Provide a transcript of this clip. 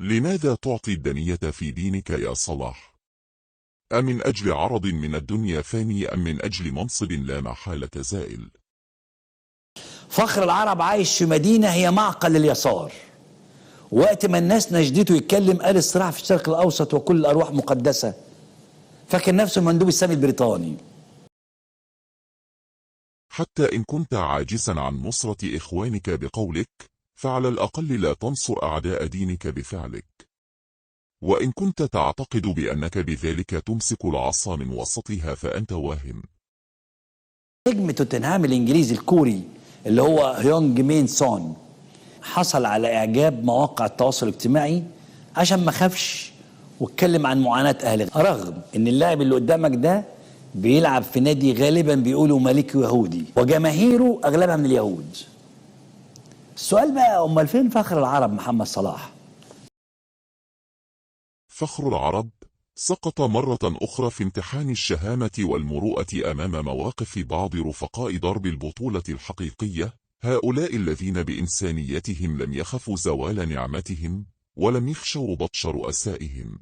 لماذا تعطي الدنية في دينك يا صلاح؟ أمن أجل عرض من الدنيا فاني أم من أجل منصب لا محالة زائل؟ فخر العرب عايش في مدينة هي معقل اليسار، وقت ما الناس نجدته يتكلم قال الصراع في الشرق الأوسط وكل الأرواح مقدسة، فاكر نفسه المندوب السامي البريطاني. حتى إن كنت عاجزا عن نصرة إخوانك بقولك، فعلى الأقل لا تنصر أعداء دينك بفعلك. وإن كنت تعتقد بأنك بذلك تمسك العصا من وسطها فأنت واهم. نجم توتنهام الإنجليزي الكوري اللي هو هيونج مين سون حصل على إعجاب مواقع التواصل الاجتماعي عشان ما خافش واتكلم عن معاناة أهله، رغم إن اللاعب اللي قدامك ده بيلعب في نادي غالبا بيقولوا ملكي يهودي وجماهيره أغلبها من اليهود. السؤال بقى، أمال فين فخر العرب محمد صلاح؟ فخر العرب سقط مرة أخرى في امتحان الشهامة والمروءة أمام مواقف بعض رفقاء درب البطولة الحقيقية، هؤلاء الذين بإنسانيتهم لم يخفوا زوال نعمتهم ولم يخشوا بطش رؤسائهم.